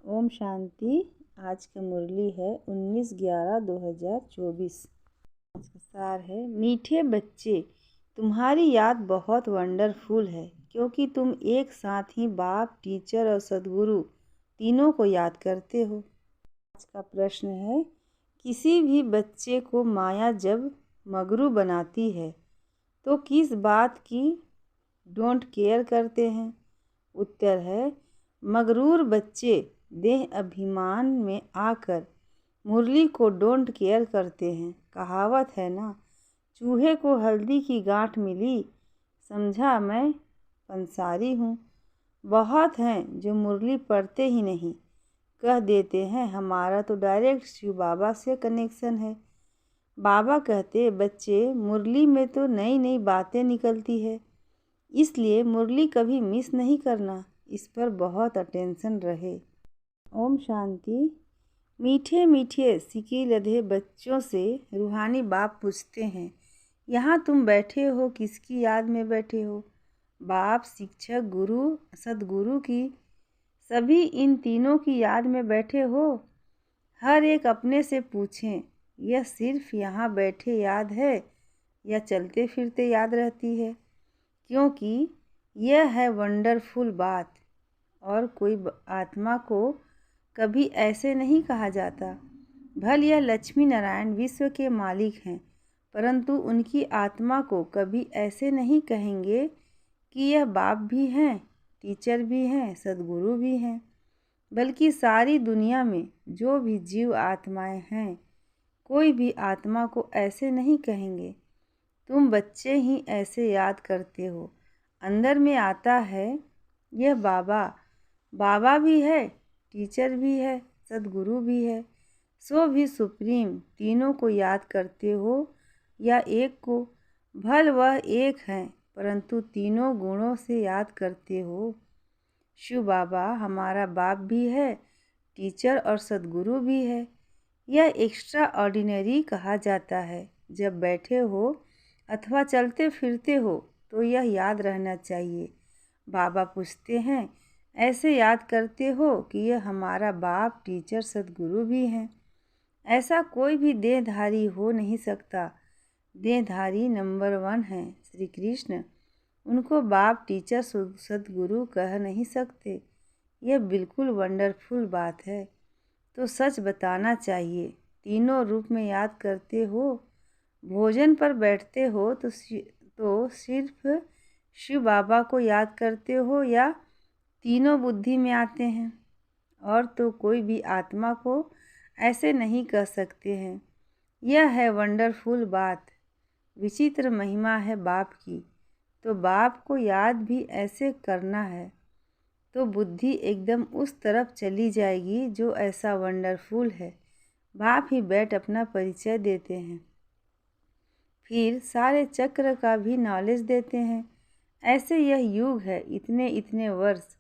ओम शांति। आज की मुरली है 19/11/2024। आज का सार है, मीठे बच्चे, तुम्हारी याद बहुत वंडरफुल है क्योंकि तुम एक साथ ही बाप, टीचर और सदगुरु तीनों को याद करते हो। आज का प्रश्न है, किसी भी बच्चे को माया जब मगरू बनाती है तो किस बात की डोंट केयर करते हैं? उत्तर है, मगरूर बच्चे देह अभिमान में आकर मुरली को डोंट केयर करते हैं। कहावत है ना, चूहे को हल्दी की गांठ मिली, समझा मैं पंसारी हूँ। बहुत हैं जो मुरली पढ़ते ही नहीं, कह देते हैं हमारा तो डायरेक्ट शिव बाबा से कनेक्शन है। बाबा कहते, बच्चे मुरली में तो नई नई बातें निकलती है, इसलिए मुरली कभी मिस नहीं करना। इस पर बहुत अटेंशन रहे। ओम शांति। मीठे मीठे सिके लधे बच्चों से रूहानी बाप पूछते हैं, यहाँ तुम बैठे हो किसकी याद में बैठे हो? बाप, शिक्षक, गुरु, सदगुरु की, सभी इन तीनों की याद में बैठे हो? हर एक अपने से पूछें, यह सिर्फ यहाँ बैठे याद है या चलते फिरते याद रहती है? क्योंकि यह है वंडरफुल बात। और कोई आत्मा को कभी ऐसे नहीं कहा जाता। भल यह लक्ष्मी नारायण विश्व के मालिक हैं, परंतु उनकी आत्मा को कभी ऐसे नहीं कहेंगे कि यह बाप भी हैं, टीचर भी हैं, सदगुरु भी हैं। बल्कि सारी दुनिया में जो भी जीव आत्माएं हैं, कोई भी आत्मा को ऐसे नहीं कहेंगे। तुम बच्चे ही ऐसे याद करते हो। अंदर में आता है, यह बाबा भी है, टीचर भी है, सदगुरु भी है, सो भी सुप्रीम तीनों को याद करते हो या एक को? भल वह एक हैं, परंतु तीनों गुणों से याद करते हो। शिव बाबा हमारा बाप भी है, टीचर और सदगुरु भी है। यह एक्स्ट्रा ऑर्डिनरी कहा जाता है। जब बैठे हो अथवा चलते फिरते हो तो यह याद रहना चाहिए। बाबा पूछते हैं, ऐसे याद करते हो कि यह हमारा बाप, टीचर, सदगुरु भी हैं? ऐसा कोई भी देहधारी हो नहीं सकता। देहधारी नंबर 1 हैं श्री कृष्ण। उनको बाप, टीचर, सदगुरु कह नहीं सकते। यह बिल्कुल वंडरफुल बात है। तो सच बताना चाहिए, तीनों रूप में याद करते हो? भोजन पर बैठते हो तो सिर्फ शिव बाबा को याद करते हो या तीनों बुद्धि में आते हैं? और तो कोई भी आत्मा को ऐसे नहीं कह सकते हैं। यह है वंडरफुल बात। विचित्र महिमा है बाप की। तो बाप को याद भी ऐसे करना है तो बुद्धि एकदम उस तरफ चली जाएगी जो ऐसा वंडरफुल है। बाप ही बैठ अपना परिचय देते हैं, फिर सारे चक्र का भी नॉलेज देते हैं। ऐसे यह युग है, इतने इतने वर्ष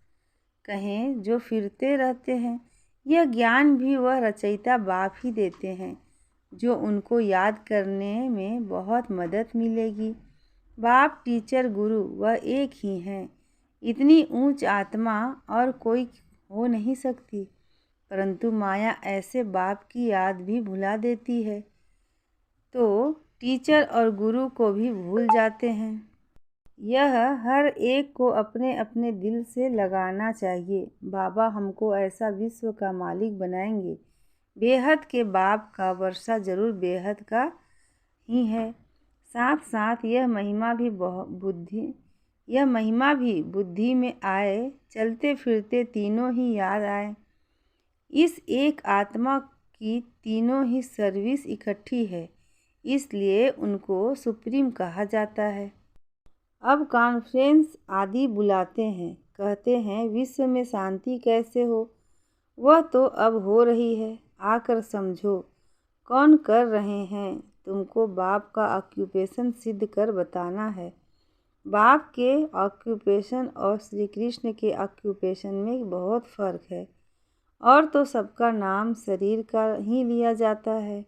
कहें जो फिरते रहते हैं। यह ज्ञान भी वह रचयिता बाप ही देते हैं, जो उनको याद करने में बहुत मदद मिलेगी। बाप, टीचर, गुरु वह एक ही हैं। इतनी ऊंच आत्मा और कोई हो नहीं सकती, परंतु माया ऐसे बाप की याद भी भुला देती है तो टीचर और गुरु को भी भूल जाते हैं। यह हर एक को अपने अपने दिल से लगाना चाहिए। बाबा हमको ऐसा विश्व का मालिक बनाएंगे। बेहद के बाप का वर्षा जरूर बेहद का ही है। साथ साथ यह महिमा भी बुद्धि में आए, चलते फिरते तीनों ही याद आए। इस एक आत्मा की तीनों ही सर्विस इकट्ठी है, इसलिए उनको सुप्रीम कहा जाता है। अब कॉन्फ्रेंस आदि बुलाते हैं, कहते हैं विश्व में शांति कैसे हो? वह तो अब हो रही है, आकर समझो। कौन कर रहे हैं? तुमको बाप का ऑक्यूपेशन सिद्ध कर बताना है। बाप के ऑक्यूपेशन और श्री कृष्ण के ऑक्यूपेशन में बहुत फ़र्क है। और तो सबका नाम शरीर का ही लिया जाता है,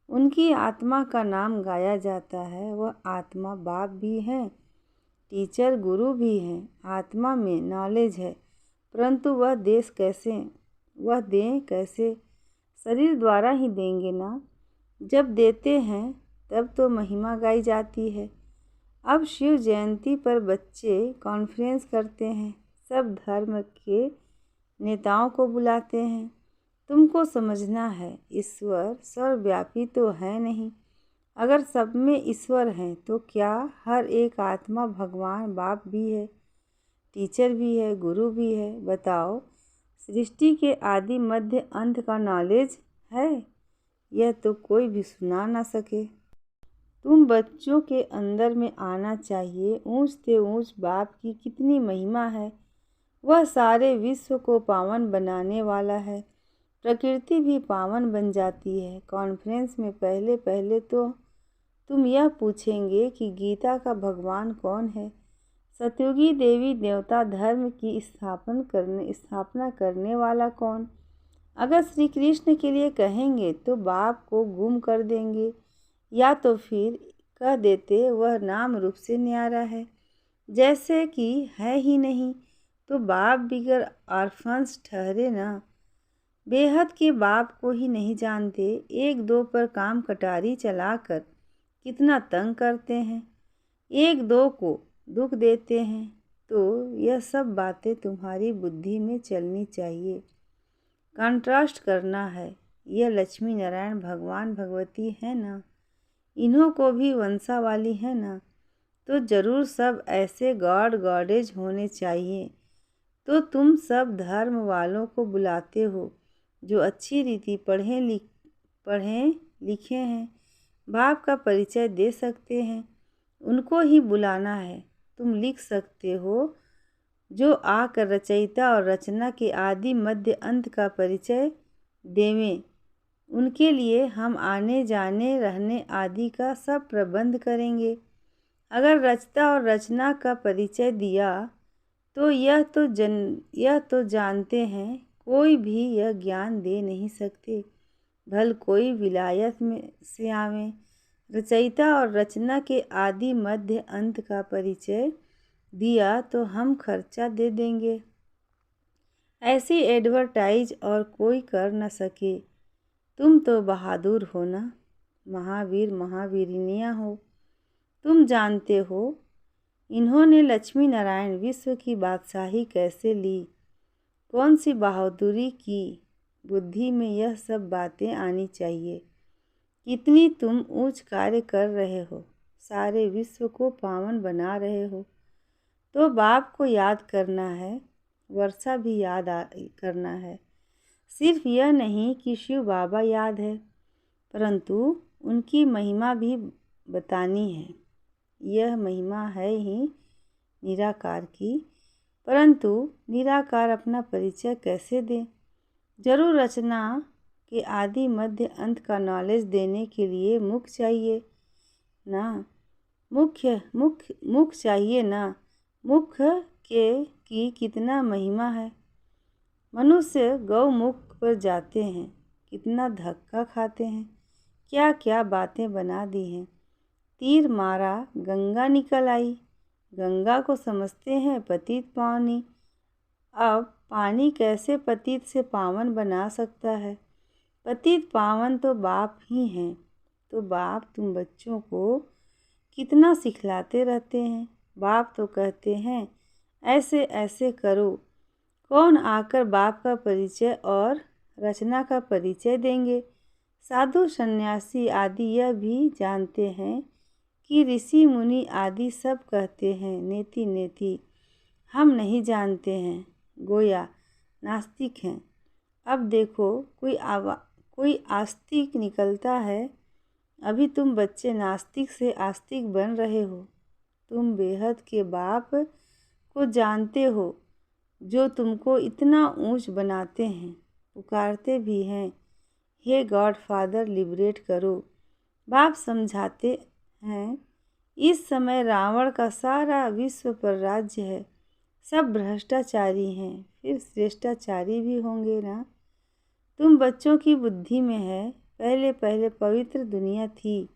उनकी आत्मा का नाम गाया जाता है। वह आत्मा बाप भी हैं, टीचर, गुरु भी हैं। आत्मा में नॉलेज है, परंतु वह देश कैसे वह दें कैसे, शरीर द्वारा ही देंगे ना। जब देते हैं तब तो महिमा गाई जाती है। अब शिव जयंती पर बच्चे कॉन्फ्रेंस करते हैं, सब धर्म के नेताओं को बुलाते हैं। तुमको समझना है, ईश्वर सर्वव्यापी तो है नहीं। अगर सब में ईश्वर हैं तो क्या हर एक आत्मा भगवान बाप भी है, टीचर भी है, गुरु भी है? बताओ, सृष्टि के आदि मध्य अंत का नॉलेज है? यह तो कोई भी सुना ना सके। तुम बच्चों के अंदर में आना चाहिए। ऊंच से ऊंच बाप की कितनी महिमा है। वह सारे विश्व को पावन बनाने वाला है। प्रकृति भी पावन बन जाती है। कॉन्फ्रेंस में पहले पहले तो तुम यह पूछेंगे कि गीता का भगवान कौन है, सतयुगी देवी देवता धर्म की स्थापना करने वाला कौन। अगर श्री कृष्ण के लिए कहेंगे तो बाप को गुम कर देंगे, या तो फिर कह देते वह नाम रूप से न्यारा है, जैसे कि है ही नहीं, तो बाप बिगर ऑर्फन्स ठहरे ना। बेहद के बाप को ही नहीं जानते। एक दो पर काम कटारी चलाकर कितना तंग करते हैं, एक दो को दुख देते हैं। तो यह सब बातें तुम्हारी बुद्धि में चलनी चाहिए। कंट्रास्ट करना है। यह लक्ष्मी नारायण भगवान भगवती है ना, इन्हों को भी वंशावाली है ना, तो ज़रूर सब ऐसे गॉड गॉडेज होने चाहिए। तो तुम सब धर्म वालों को बुलाते हो जो अच्छी रीति पढ़ें लिखे हैं, बाप का परिचय दे सकते हैं, उनको ही बुलाना है। तुम लिख सकते हो जो आकर रचयिता और रचना के आदि मध्य अंत का परिचय देवें। उनके लिए हम आने जाने रहने आदि का सब प्रबंध करेंगे। अगर रचता और रचना का परिचय दिया तो यह तो जानते हैं कोई भी यह ज्ञान दे नहीं सकते, भल कोई विलायत में से आवे। रचयिता और रचना के आदि मध्य अंत का परिचय दिया तो हम खर्चा दे देंगे। ऐसी एडवर्टाइज और कोई कर न सके। तुम तो बहादुर हो ना, महावीर महावीरिनियाँ हो। तुम जानते हो इन्होंने लक्ष्मी नारायण विश्व की बादशाही कैसे ली, कौन सी बहादुरी की। बुद्धि में यह सब बातें आनी चाहिए। कितनी तुम ऊंच कार्य कर रहे हो, सारे विश्व को पावन बना रहे हो। तो बाप को याद करना है, वर्षा भी याद करना है। सिर्फ यह नहीं कि शिव बाबा याद है, परंतु उनकी महिमा भी बतानी है। यह महिमा है ही निराकार की, परंतु निराकार अपना परिचय कैसे दें? जरूर रचना के आदि मध्य अंत का नॉलेज देने के लिए मुख चाहिए ना, मुख चाहिए ना। मुख की कितना महिमा है। मनुष्य गौमुख पर जाते हैं, कितना धक्का खाते हैं, क्या क्या बातें बना दी हैं। तीर मारा गंगा निकल आई। गंगा को समझते हैं पतित पावनी। अब पानी कैसे पतित से पावन बना सकता है? पतित पावन तो बाप ही हैं। तो बाप तुम बच्चों को कितना सिखलाते रहते हैं। बाप तो कहते हैं ऐसे ऐसे करो। कौन आकर बाप का परिचय और रचना का परिचय देंगे? साधु सन्यासी आदि यह भी जानते हैं कि ऋषि मुनि आदि सब कहते हैं नेति नेति। हम नहीं जानते हैं, गोया नास्तिक हैं। अब देखो कोई आस्तिक निकलता है। अभी तुम बच्चे नास्तिक से आस्तिक बन रहे हो। तुम बेहद के बाप को जानते हो जो तुमको इतना ऊंच बनाते हैं, पुकारते भी हैं, हे गॉड फादर लिबरेट करो। बाप समझाते हैं इस समय रावण का सारा विश्व पर राज्य है, सब भ्रष्टाचारी हैं, फिर श्रेष्ठाचारी भी होंगे ना। तुम बच्चों की बुद्धि में है पहले पहले पवित्र दुनिया थी।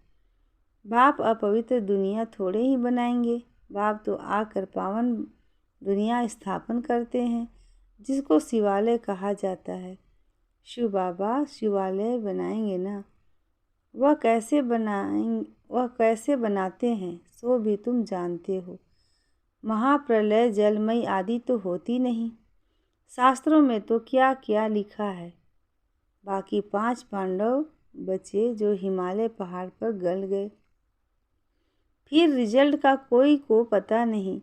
बाप अपवित्र दुनिया थोड़े ही बनाएंगे। बाप तो आकर पावन दुनिया स्थापन करते हैं, जिसको शिवालय कहा जाता है। शिव बाबा शिवालय बनाएंगे ना, वह कैसे बनाते हैं सो भी तुम जानते हो। महाप्रलय जलमयी आदि तो होती नहीं। शास्त्रों में तो क्या क्या लिखा है। बाकी 5 पांडव बचे जो हिमालय पहाड़ पर गल गए। फिर रिजल्ट का कोई को पता नहीं।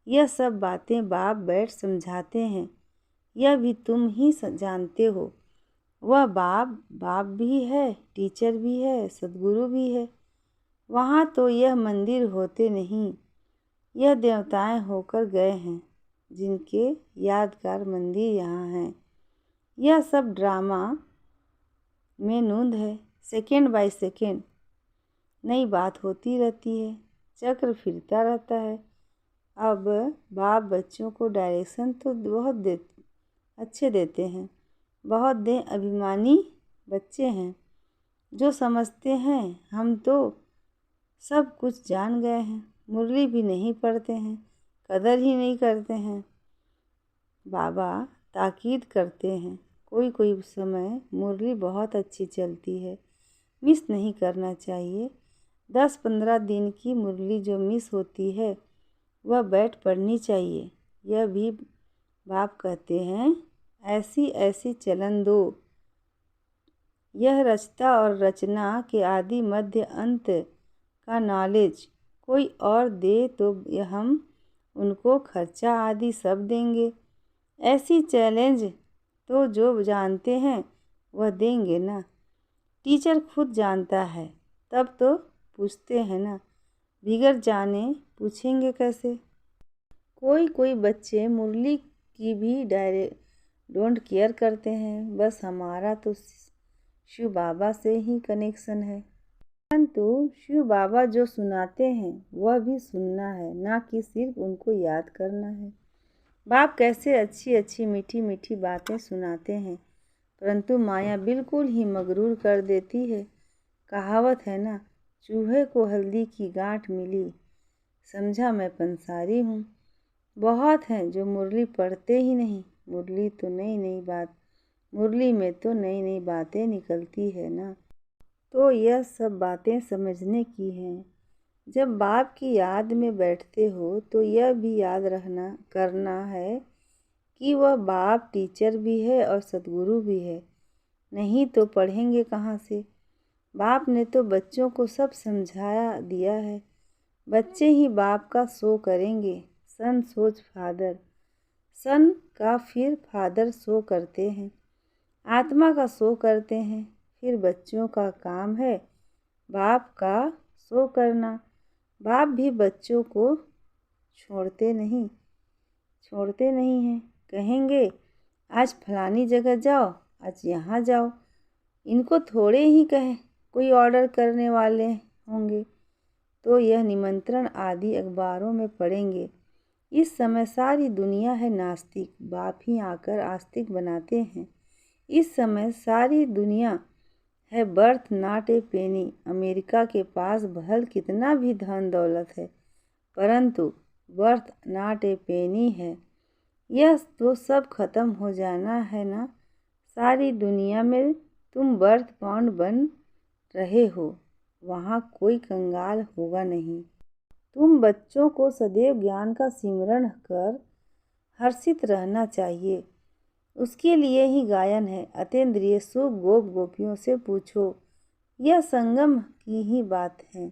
यह सब बातें बाप बैठ समझाते हैं। यह भी तुम ही जानते हो। वह बाप भी है, टीचर भी है, सद्गुरु भी है। वहाँ तो यह मंदिर होते नहीं। यह देवताएं होकर गए हैं, जिनके यादगार मंदिर यहाँ हैं। यह सब ड्रामा में नूंद है। सेकेंड बाय सेकेंड नई बात होती रहती है, चक्र फिरता रहता है। अब बाप बच्चों को डायरेक्शन तो बहुत अच्छे देते हैं। बहुत अभिमानी बच्चे हैं जो समझते हैं हम तो सब कुछ जान गए हैं। मुरली भी नहीं पढ़ते हैं, कदर ही नहीं करते हैं। बाबा ताकीद करते हैं, कोई समय मुरली बहुत अच्छी चलती है, मिस नहीं करना चाहिए। 10-15 दिन की मुरली जो मिस होती है वह बैठ पढ़नी चाहिए। यह भी बाप कहते हैं, ऐसी ऐसी चलन दो। यह रचता और रचना के आदि मध्य अंत का नॉलेज कोई और दे तो हम उनको खर्चा आदि सब देंगे। ऐसी चैलेंज तो जो जानते हैं वह देंगे ना। टीचर खुद जानता है तब तो पूछते हैं ना, बिगड़ जाने पूछेंगे कैसे। कोई बच्चे मुरली की भी डोंट केयर करते हैं। बस हमारा तो शिव बाबा से ही कनेक्शन है। परंतु शिव बाबा जो सुनाते हैं वह भी सुनना है, ना कि सिर्फ उनको याद करना है। बाप कैसे अच्छी अच्छी मीठी मीठी बातें सुनाते हैं, परंतु माया बिल्कुल ही मगरूर कर देती है। कहावत है ना, चूहे को हल्दी की गांठ मिली, समझा मैं पंसारी हूँ। बहुत हैं जो मुरली पढ़ते ही नहीं। मुरली में तो नई नई बातें निकलती है ना। तो यह सब बातें समझने की हैं। जब बाप की याद में बैठते हो तो यह भी याद करना है कि वह बाप टीचर भी है और सद्गुरु भी है। नहीं तो पढ़ेंगे कहाँ से। बाप ने तो बच्चों को सब समझाया दिया है। बच्चे ही बाप का शो करेंगे। सन सोच फादर, सन का फिर फादर शो करते हैं, आत्मा का शो करते हैं। फिर बच्चों का काम है बाप का शो करना। बाप भी बच्चों को छोड़ते नहीं हैं। कहेंगे आज फलानी जगह जाओ, आज यहाँ जाओ। इनको थोड़े ही कहें, कोई ऑर्डर करने वाले होंगे तो यह निमंत्रण आदि अखबारों में पढ़ेंगे। इस समय सारी दुनिया है नास्तिक, बाप ही आकर आस्तिक बनाते हैं। इस समय सारी दुनिया है birth not a Penney. America के पास भल कितना भी धन दौलत है, परंतु बर्थ नॉट ए पेनी है। यह तो सब खत्म हो जाना है ना। सारी दुनिया में तुम बर्थ पाउंड बन रहे हो, वहाँ कोई कंगाल होगा नहीं। तुम बच्चों को सदैव ज्ञान का सिमरण कर हर्षित रहना चाहिए। उसके लिए ही गायन है। अतीन्द्रिय सुख गोप गोपियों से पूछो। यह संगम की ही बात है।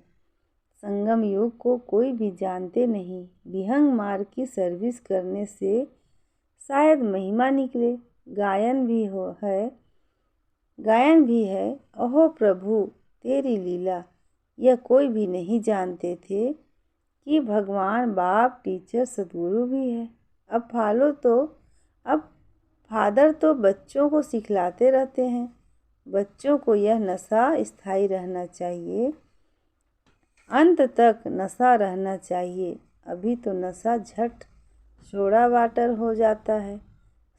संगम युग को कोई भी जानते नहीं। विहंग मार्ग की सर्विस करने से शायद महिमा निकले। गायन भी है, अहो प्रभु तेरी लीला। यह कोई भी नहीं जानते थे कि भगवान बाप टीचर सद्गुरु भी है। अब फादर तो बच्चों को सिखलाते रहते हैं। बच्चों को यह नशा स्थायी रहना चाहिए, अंत तक नशा रहना चाहिए। अभी तो नशा झट सोडा वाटर हो जाता है।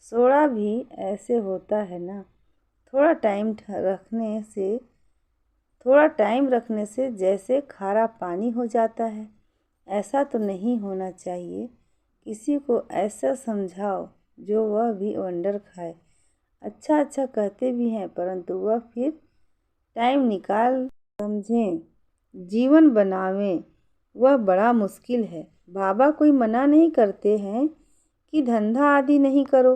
सोडा भी ऐसे होता है ना, थोड़ा टाइम रखने से जैसे खारा पानी हो जाता है। ऐसा तो नहीं होना चाहिए। किसी को ऐसा समझाओ जो वह भी वंडर खाए। अच्छा अच्छा कहते भी हैं, परंतु वह फिर टाइम निकाल समझें, जीवन बनावें, वह बड़ा मुश्किल है। बाबा कोई मना नहीं करते हैं कि धंधा आदि नहीं करो,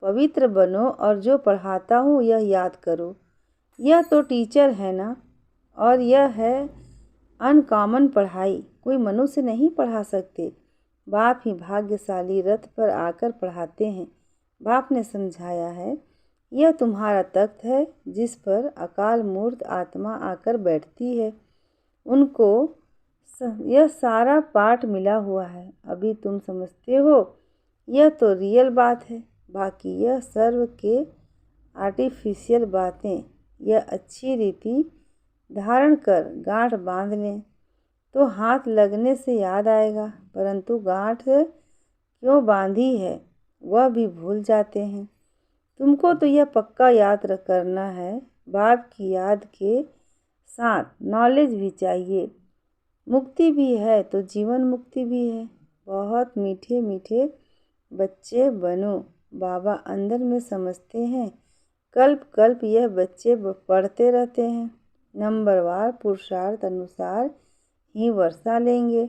पवित्र बनो और जो पढ़ाता हूँ यह याद करो। यह तो टीचर है ना, और यह है अनकॉमन पढ़ाई, कोई मनुष्य नहीं पढ़ा सकते। बाप ही भाग्यशाली रथ पर आकर पढ़ाते हैं। बाप ने समझाया है, यह तुम्हारा तख्त है जिस पर अकाल मूर्त आत्मा आकर बैठती है। उनको यह सारा पाठ मिला हुआ है। अभी तुम समझते हो, यह तो रियल बात है, बाकी यह सर्व के आर्टिफिशियल बातें। यह अच्छी रीति धारण कर गांठ बांध लें तो हाथ लगने से याद आएगा, परंतु गांठ क्यों बांधी है वह भी भूल जाते हैं। तुमको तो यह पक्का याद करना है। बाप की याद के साथ नॉलेज भी चाहिए। मुक्ति भी है तो जीवन मुक्ति भी है। बहुत मीठे मीठे बच्चे बनो। बाबा अंदर में समझते हैं, कल्प कल्प यह बच्चे पढ़ते रहते हैं। नंबरवार पुरुषार्थ अनुसार ही वर्षा लेंगे।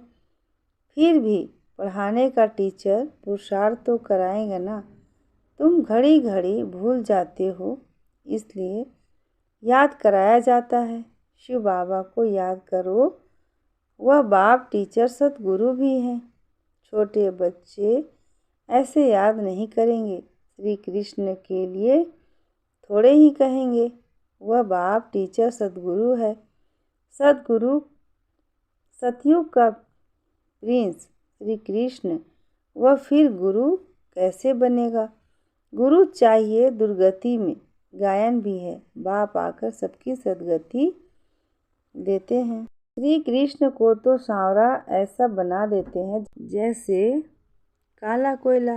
फिर भी पढ़ाने का टीचर पुरुषार्थ तो कराएगा ना। तुम घड़ी घड़ी भूल जाते हो, इसलिए याद कराया जाता है। शिव बाबा को याद करो, वह बाप टीचर सतगुरु भी हैं। छोटे बच्चे ऐसे याद नहीं करेंगे, श्री कृष्ण के लिए थोड़े ही कहेंगे। वह बाप टीचर सतगुरु है। सतगुरु सतयुग का प्रिंस श्री कृष्ण, वह फिर गुरु कैसे बनेगा? गुरु चाहिए दुर्गति में। गायन भी है, बाप आकर सबकी सदगति देते हैं। श्री कृष्ण को तो सांवरा ऐसा बना देते हैं जैसे काला कोयला।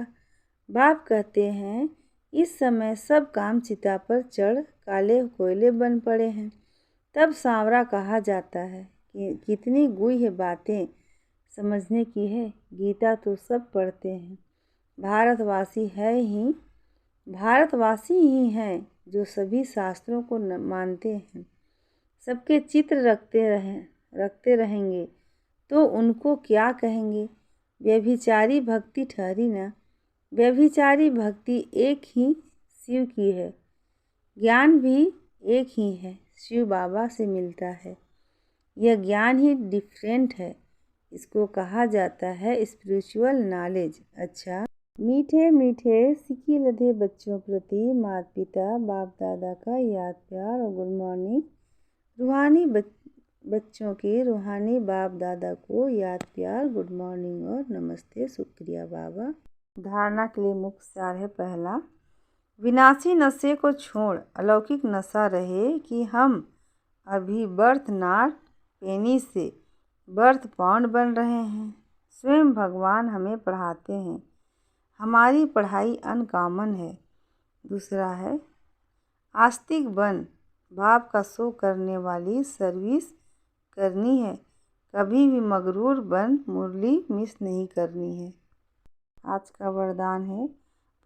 बाप कहते हैं, इस समय सब काम चिता पर चढ़ काले कोयले बन पड़े हैं। तब सांवरा कहा जाता है कि कितनी गुह्य बातें समझने की है। गीता तो सब पढ़ते हैं। भारतवासी ही हैं जो सभी शास्त्रों को मानते हैं। सबके चित्र रखते रहेंगे तो उनको क्या कहेंगे? व्यभिचारी भक्ति ठहरी ना। व्यभिचारी भक्ति एक ही शिव की है। ज्ञान भी एक ही है, शिव बाबा से मिलता है। यह ज्ञान ही डिफरेंट है। इसको कहा जाता है स्पिरिचुअल नॉलेज। अच्छा, मीठे मीठे सिक्की लधे बच्चों प्रति माता पिता बाप दादा का याद प्यार और गुड मॉर्निंग। रूहानी बच्चों की रूहानी बाप दादा को याद प्यार, गुड मॉर्निंग और नमस्ते, शुक्रिया बाबा। धारणा के लिए मुख्य सार है, पहला, विनाशी नशे को छोड़ अलौकिक नशा रहे कि हम अभी बर्थ नॉट पेनी से बर्थ पाउंड बन रहे हैं। स्वयं भगवान हमें पढ़ाते हैं, हमारी पढ़ाई अनकॉमन है। दूसरा है, आस्तिक बन, बाप का शो करने वाली सर्विस करनी है। कभी भी मगरूर बन मुरली मिस नहीं करनी है। आज का वरदान है,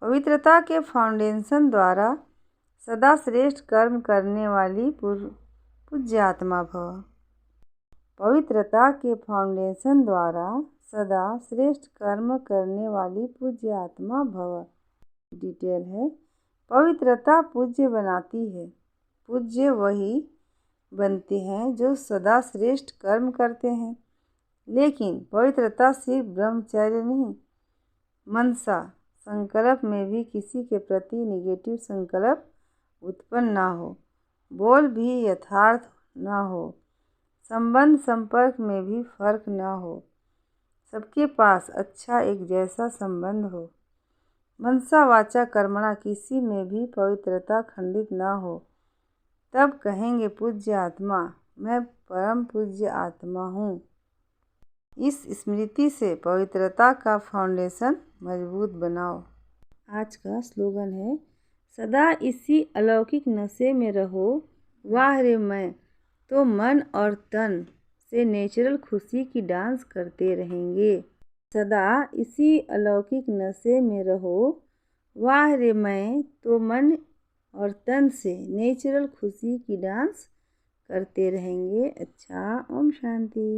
पवित्रता के फाउंडेशन द्वारा सदा श्रेष्ठ कर्म करने वाली पूज्य आत्मा भव। पवित्रता के फाउंडेशन द्वारा सदा श्रेष्ठ कर्म करने वाली पूज्य आत्मा भव। डिटेल है, पवित्रता पूज्य बनाती है। पूज्य वही बनते हैं जो सदा श्रेष्ठ कर्म करते हैं। लेकिन पवित्रता सिर्फ ब्रह्मचर्य नहीं, मनसा संकल्प में भी किसी के प्रति निगेटिव संकल्प उत्पन्न ना हो, बोल भी यथार्थ ना हो, संबंध संपर्क में भी फर्क ना हो, सबके पास अच्छा एक जैसा संबंध हो, मनसा वाचा कर्मणा किसी में भी पवित्रता खंडित ना हो। तब कहेंगे पूज्य आत्मा, मैं परम पूज्य आत्मा हूँ। इस स्मृति से पवित्रता का फाउंडेशन मजबूत बनाओ। आज का स्लोगन है, सदा इसी अलौकिक नशे में रहो। वाह रे, मैं तो मन और तन से नेचुरल खुशी की डांस करते रहेंगे। सदा इसी अलौकिक नशे में रहो। वाह रे, मैं तो मन और तन से नेचुरल खुशी की डांस करते रहेंगे। अच्छा, ओम शांति।